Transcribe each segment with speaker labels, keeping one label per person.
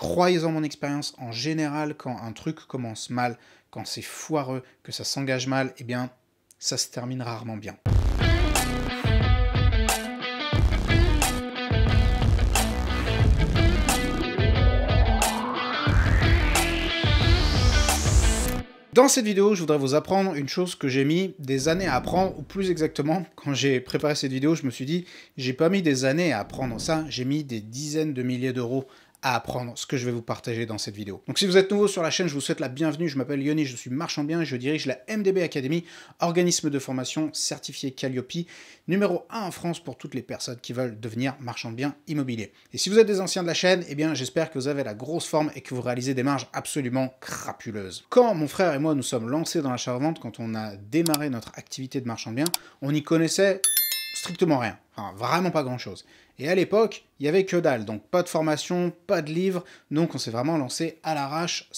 Speaker 1: croyez-en mon expérience, en général, quand un truc commence mal, quand c'est foireux, que ça s'engage mal, eh bien, ça se termine rarement bien. Dans cette vidéo, je voudrais vous apprendre une chose que j'ai mis des années à apprendre, ou plus exactement, quand j'ai préparé cette vidéo, je me suis dit, j'ai pas mis des années à apprendre ça, j'ai mis des dizaines de milliers d'euros à apprendre ce que je vais vous partager dans cette vidéo. Donc si vous êtes nouveau sur la chaîne, je vous souhaite la bienvenue, je m'appelle Yoni, je suis marchand bien et je dirige la MDB Academy, organisme de formation certifié Calliope, numéro 1 en France pour toutes les personnes qui veulent devenir marchand de biens immobiliers. Et si vous êtes des anciens de la chaîne, eh bien j'espère que vous avez la grosse forme et que vous réalisez des marges absolument crapuleuses. Quand mon frère et moi nous sommes lancés dans l'achat-revente, quand on a démarré notre activité de marchand de biens, on n'y connaissait strictement rien, enfin vraiment pas grand chose. Et à l'époque, il n'y avait que dalle, donc pas de formation, pas de livre, donc on s'est vraiment lancé à l'arrache,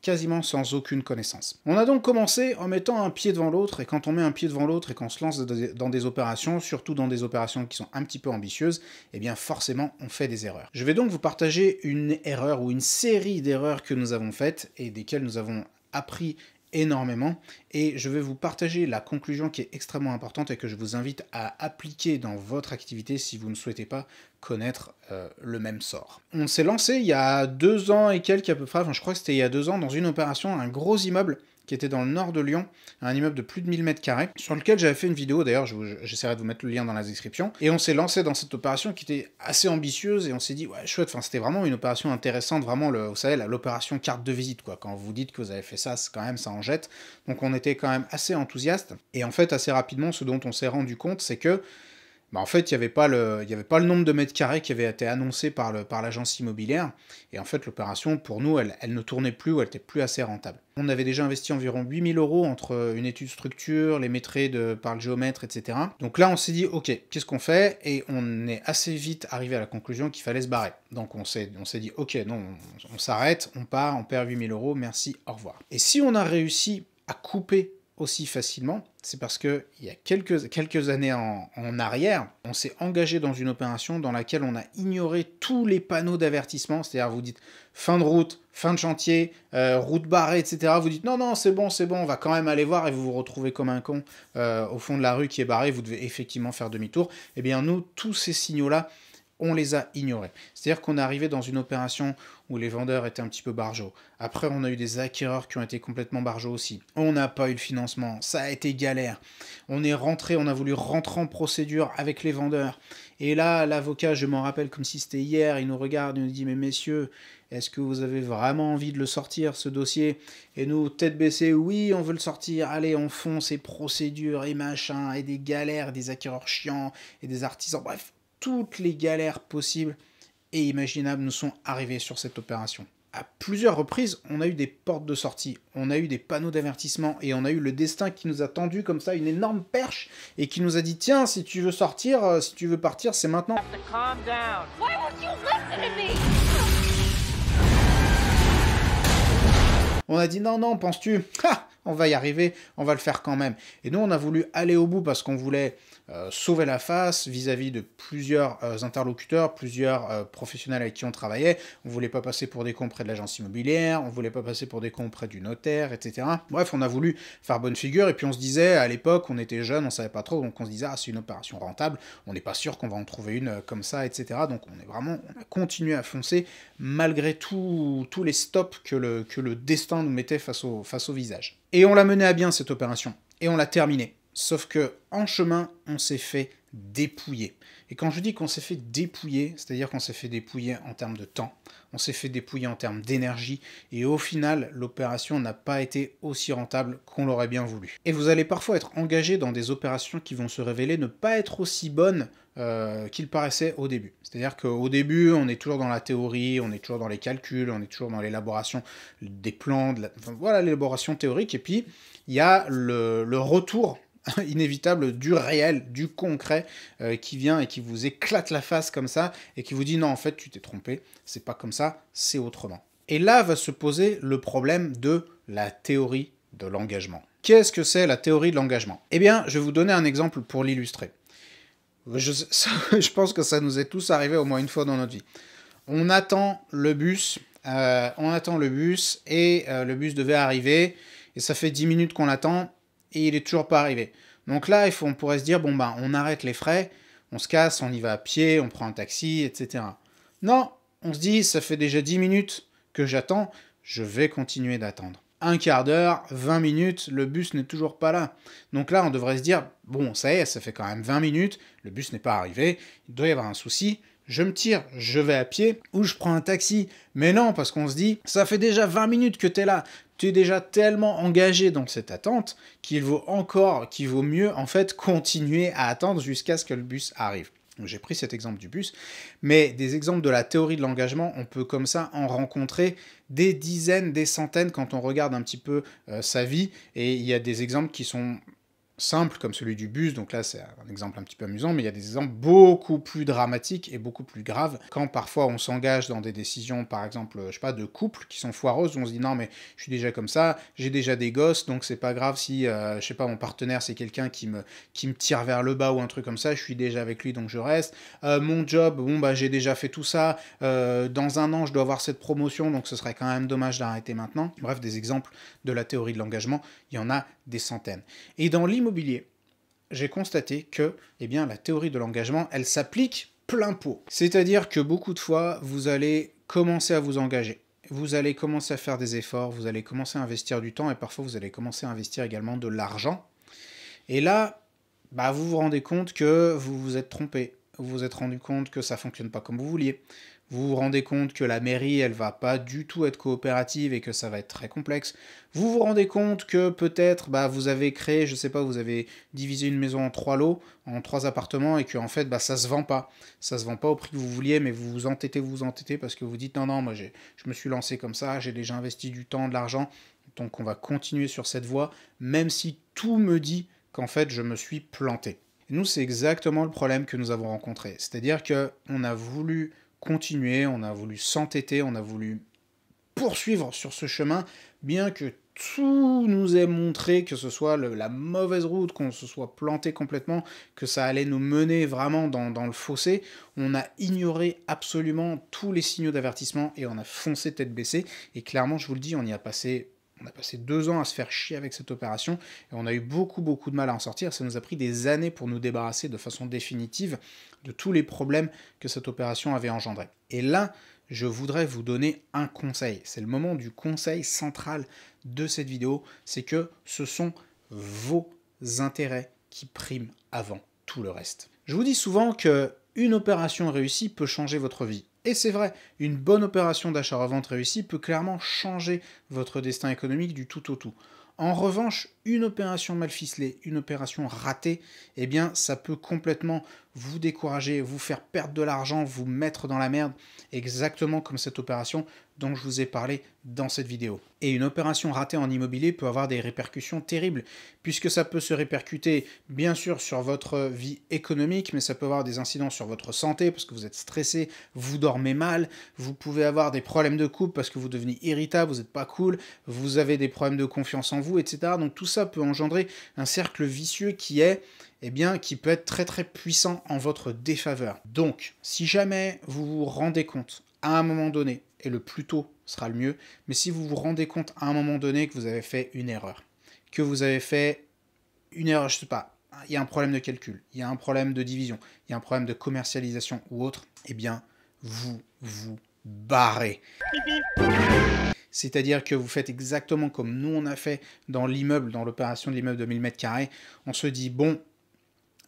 Speaker 1: quasiment sans aucune connaissance. On a donc commencé en mettant un pied devant l'autre, et quand on met un pied devant l'autre et qu'on se lance dans des opérations, surtout dans des opérations qui sont un petit peu ambitieuses, eh bien forcément on fait des erreurs. Je vais donc vous partager une erreur ou une série d'erreurs que nous avons faites et desquelles nous avons appris énormément, et je vais vous partager la conclusion qui est extrêmement importante et que je vous invite à appliquer dans votre activité si vous ne souhaitez pas connaître le même sort. On s'est lancé il y a 2 ans et quelques à peu près, enfin je crois que c'était il y a 2 ans, dans une opération, un gros immeuble qui était dans le nord de Lyon, un immeuble de plus de 1000 m², sur lequel j'avais fait une vidéo, d'ailleurs j'essaierai de vous mettre le lien dans la description, et on s'est lancé dans cette opération qui était assez ambitieuse, et on s'est dit, ouais chouette, enfin c'était vraiment une opération intéressante, vraiment, vous savez, l'opération carte de visite, quoi, quand vous dites que vous avez fait ça, c'est quand même, ça en jette, donc on était quand même assez enthousiaste, et en fait, assez rapidement, ce dont on s'est rendu compte, c'est que en fait, il n'y avait pas le nombre de mètres carrés qui avait été annoncé par l'agence immobilière. Et en fait, l'opération, pour nous, elle ne tournait plus ou elle n'était plus assez rentable. On avait déjà investi environ 8 000 € entre une étude structure, les maîtrisés par le géomètre, etc. Donc là, on s'est dit, ok, qu'est-ce qu'on fait? Et on est assez vite arrivé à la conclusion qu'il fallait se barrer. Donc on s'est dit, ok, non, on s'arrête, on part, on perd 8 000 €, merci, au revoir. Et si on a réussi à couper aussi facilement, c'est parce que il y a quelques années en arrière, on s'est engagé dans une opération dans laquelle on a ignoré tous les panneaux d'avertissement, c'est-à-dire vous dites fin de route, fin de chantier, route barrée, etc. Vous dites non, c'est bon, on va quand même aller voir, et vous vous retrouvez comme un con au fond de la rue qui est barrée, vous devez effectivement faire demi-tour. Eh bien nous, tous ces signaux-là, on les a ignorés. C'est-à-dire qu'on est arrivé dans une opération où les vendeurs étaient un petit peu barjots. Après, on a eu des acquéreurs qui ont été complètement barjots aussi. On n'a pas eu le financement, ça a été galère. On est rentré, on a voulu rentrer en procédure avec les vendeurs. Et là, l'avocat, je m'en rappelle comme si c'était hier, il nous regarde, il nous dit « Mais messieurs, est-ce que vous avez vraiment envie de le sortir, ce dossier ?» Et nous, tête baissée, oui, on veut le sortir, allez, on fonce, et procédures, et machin, et des galères, des acquéreurs chiants, et des artisans, bref. Toutes les galères possibles et imaginables nous sont arrivées sur cette opération. À plusieurs reprises, on a eu des portes de sortie, on a eu des panneaux d'avertissement et on a eu le destin qui nous a tendu comme ça une énorme perche et qui nous a dit tiens, si tu veux sortir, si tu veux partir, c'est maintenant. On a dit non, penses-tu? On va y arriver, on va le faire quand même. Et nous, on a voulu aller au bout parce qu'on voulait sauver la face vis-à-vis de plusieurs interlocuteurs, plusieurs professionnels avec qui on travaillait. On voulait pas passer pour des cons près de l'agence immobilière, on voulait pas passer pour des cons près du notaire, etc. Bref, on a voulu faire bonne figure, et puis on se disait, à l'époque, on était jeunes, on savait pas trop, donc on se disait, ah, c'est une opération rentable, on n'est pas sûr qu'on va en trouver une comme ça, etc. Donc on a continué à foncer, malgré tous les stops que le destin nous mettait face au visage. Et on l'a menée à bien, cette opération, et on l'a terminée. Sauf que en chemin, on s'est fait dépouiller. Et quand je dis qu'on s'est fait dépouiller, c'est-à-dire qu'on s'est fait dépouiller en termes de temps, on s'est fait dépouiller en termes d'énergie, et au final, l'opération n'a pas été aussi rentable qu'on l'aurait bien voulu. Et vous allez parfois être engagé dans des opérations qui vont se révéler ne pas être aussi bonnes qu'il paraissait au début. C'est-à-dire qu'au début, on est toujours dans la théorie, on est toujours dans les calculs, on est toujours dans l'élaboration des plans, voilà, l'élaboration théorique, et puis il y a le retour inévitable du réel, du concret, qui vient et qui vous éclate la face comme ça, et qui vous dit non, en fait, tu t'es trompé, c'est pas comme ça, c'est autrement. Et là va se poser le problème de la théorie de l'engagement. Qu'est-ce que c'est la théorie de l'engagement? Eh bien, je vais vous donner un exemple pour l'illustrer. Je pense que ça nous est tous arrivé au moins une fois dans notre vie. On attend le bus on attend le bus et le bus devait arriver et ça fait 10 minutes qu'on l'attend et il est toujours pas arrivé. Donc là, on pourrait se dire, bon ben, on arrête les frais, on se casse, on y va à pied, on prend un taxi, etc. Non, on se dit, ça fait déjà 10 minutes que j'attends, je vais continuer d'attendre. Un quart d'heure, 20 minutes, le bus n'est toujours pas là. Donc là, on devrait se dire, bon, ça y est, ça fait quand même 20 minutes, le bus n'est pas arrivé, il doit y avoir un souci, je me tire, je vais à pied, ou je prends un taxi. Mais non, parce qu'on se dit, ça fait déjà 20 minutes que tu es là, tu es déjà tellement engagé dans cette attente qu'il vaut mieux en fait continuer à attendre jusqu'à ce que le bus arrive. J'ai pris cet exemple du bus, mais des exemples de la théorie de l'engagement, on peut comme ça en rencontrer des dizaines, des centaines quand on regarde un petit peu sa vie, et il y a des exemples qui sont simple comme celui du bus, donc là c'est un exemple un petit peu amusant, mais il y a des exemples beaucoup plus dramatiques et beaucoup plus graves, quand parfois on s'engage dans des décisions, par exemple, je sais pas, de couple, qui sont foireuses, où on se dit non mais je suis déjà comme ça, j'ai déjà des gosses, donc c'est pas grave si, je sais pas, mon partenaire c'est quelqu'un qui me tire vers le bas ou un truc comme ça, je suis déjà avec lui donc je reste, mon job, bon bah j'ai déjà fait tout ça, dans un an je dois avoir cette promotion, donc ce serait quand même dommage d'arrêter maintenant. Bref, des exemples de la théorie de l'engagement, il y en a des centaines. Et dans l'immobilier, j'ai constaté que la théorie de l'engagement, elle s'applique plein pot. C'est-à-dire que beaucoup de fois, vous allez commencer à vous engager. Vous allez commencer à faire des efforts, vous allez commencer à investir du temps et parfois vous allez commencer à investir également de l'argent. Et là, vous vous rendez compte que vous vous êtes trompé. Vous vous êtes rendu compte que ça ne fonctionne pas comme vous vouliez. Vous vous rendez compte que la mairie, elle va pas du tout être coopérative et que ça va être très complexe. Vous vous rendez compte que peut-être vous avez créé, je sais pas, vous avez divisé une maison en 3 lots, en 3 appartements et que en fait ça se vend pas. Ça se vend pas au prix que vous vouliez, mais vous vous entêtez parce que vous dites non, moi je me suis lancé comme ça, j'ai déjà investi du temps, de l'argent, donc on va continuer sur cette voie, même si tout me dit qu'en fait je me suis planté. Et nous, c'est exactement le problème que nous avons rencontré. C'est-à-dire qu'on a voulu continuer, on a voulu s'entêter, on a voulu poursuivre sur ce chemin, bien que tout nous ait montré que ce soit la mauvaise route, qu'on se soit planté complètement, que ça allait nous mener vraiment dans le fossé. On a ignoré absolument tous les signaux d'avertissement et on a foncé tête baissée. Et clairement, je vous le dis, on a passé 2 ans à se faire chier avec cette opération et on a eu beaucoup de mal à en sortir. Ça nous a pris des années pour nous débarrasser de façon définitive de tous les problèmes que cette opération avait engendrés. Et là, je voudrais vous donner un conseil. C'est le moment du conseil central de cette vidéo, c'est que ce sont vos intérêts qui priment avant tout le reste. Je vous dis souvent qu'une opération réussie peut changer votre vie. Et c'est vrai, une bonne opération d'achat-revente réussie peut clairement changer votre destin économique du tout au tout. En revanche, une opération mal ficelée, une opération ratée, ça peut complètement vous décourager, vous faire perdre de l'argent, vous mettre dans la merde, exactement comme cette opération dont je vous ai parlé dans cette vidéo. Et une opération ratée en immobilier peut avoir des répercussions terribles, puisque ça peut se répercuter bien sûr sur votre vie économique, mais ça peut avoir des incidences sur votre santé, parce que vous êtes stressé, vous dormez mal, vous pouvez avoir des problèmes de couple parce que vous devenez irritable, vous n'êtes pas cool, vous avez des problèmes de confiance en vous, etc. Donc tout ça peut engendrer un cercle vicieux qui peut être très puissant en votre défaveur. Donc, si jamais vous vous rendez compte à un moment donné, et le plus tôt sera le mieux, mais si vous vous rendez compte à un moment donné que vous avez fait une erreur, je sais pas, il y a un problème de calcul, il y a un problème de division, il y a un problème de commercialisation ou autre, vous vous barrez. C'est-à-dire que vous faites exactement comme nous on a fait dans l'opération de l'immeuble de 1000 m². On se dit, bon,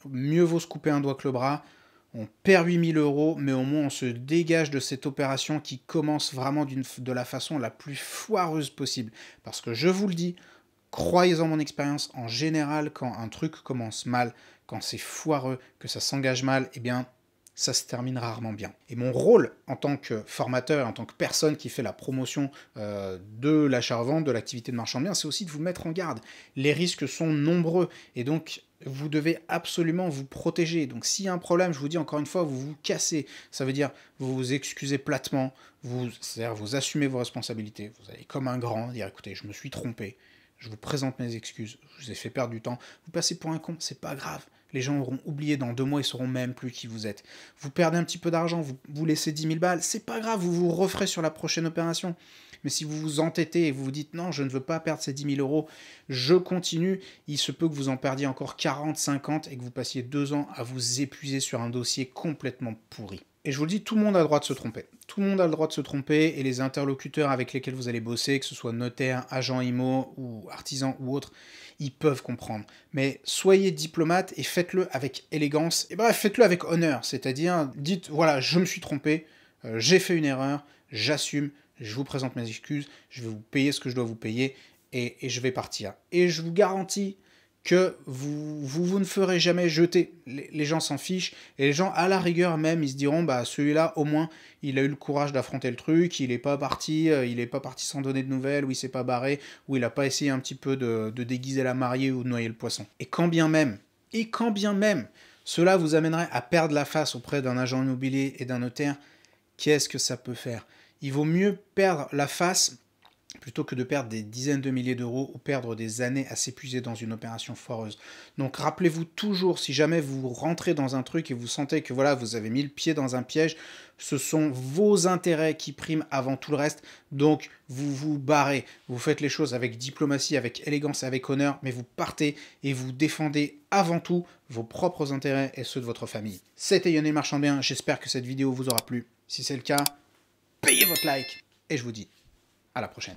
Speaker 1: mieux vaut se couper un doigt que le bras, on perd 8 000 €, mais au moins on se dégage de cette opération qui commence vraiment de la façon la plus foireuse possible. Parce que je vous le dis, croyez en mon expérience, en général, quand un truc commence mal, quand c'est foireux, que ça s'engage mal, ça se termine rarement bien. Et mon rôle en tant que formateur, en tant que personne qui fait la promotion de l'achat-revente, de l'activité de marchand de biens, c'est aussi de vous mettre en garde. Les risques sont nombreux et donc vous devez absolument vous protéger. Donc s'il y a un problème, je vous dis encore une fois, vous vous cassez. Ça veut dire vous vous excusez platement, c'est-à-dire vous assumez vos responsabilités. Vous allez comme un grand dire écoutez, je me suis trompé. je vous présente mes excuses, je vous ai fait perdre du temps, vous passez pour un con, c'est pas grave. Les gens auront oublié dans 2 mois, ils sauront même plus qui vous êtes. Vous perdez un petit peu d'argent, vous laissez 10 000 balles, c'est pas grave, vous vous referez sur la prochaine opération. Mais si vous vous entêtez et vous vous dites non, je ne veux pas perdre ces 10 000 euros, je continue, il se peut que vous en perdiez encore 40, 50 et que vous passiez 2 ans à vous épuiser sur un dossier complètement pourri. Et je vous le dis, tout le monde a le droit de se tromper. Tout le monde a le droit de se tromper et les interlocuteurs avec lesquels vous allez bosser, que ce soit notaire, agent IMO ou artisan ou autre, ils peuvent comprendre. Mais soyez diplomate et faites-le avec élégance. Et bref, faites-le avec honneur. C'est-à-dire, dites, voilà, je me suis trompé, j'ai fait une erreur, j'assume, je vous présente mes excuses, je vais vous payer ce que je dois vous payer et je vais partir. Et je vous garantis que vous ne ferez jamais jeter. Les gens s'en fichent, et les gens, à la rigueur même, ils se diront, bah celui-là, au moins, il a eu le courage d'affronter le truc, il n'est pas parti sans donner de nouvelles, ou il s'est pas barré, ou il n'a pas essayé un petit peu de déguiser la mariée ou de noyer le poisson. Et quand bien même, cela vous amènerait à perdre la face auprès d'un agent immobilier et d'un notaire, qu'est-ce que ça peut faire? Il vaut mieux perdre la face plutôt que de perdre des dizaines de milliers d'euros ou perdre des années à s'épuiser dans une opération foireuse. Donc rappelez-vous toujours, si jamais vous rentrez dans un truc et vous sentez que voilà, vous avez mis le pied dans un piège, ce sont vos intérêts qui priment avant tout le reste, donc vous vous barrez, vous faites les choses avec diplomatie, avec élégance, avec honneur, mais vous partez et vous défendez avant tout vos propres intérêts et ceux de votre famille. C'était Lionel Marchand-Bien, j'espère que cette vidéo vous aura plu. Si c'est le cas, payez votre like et je vous dis à la prochaine.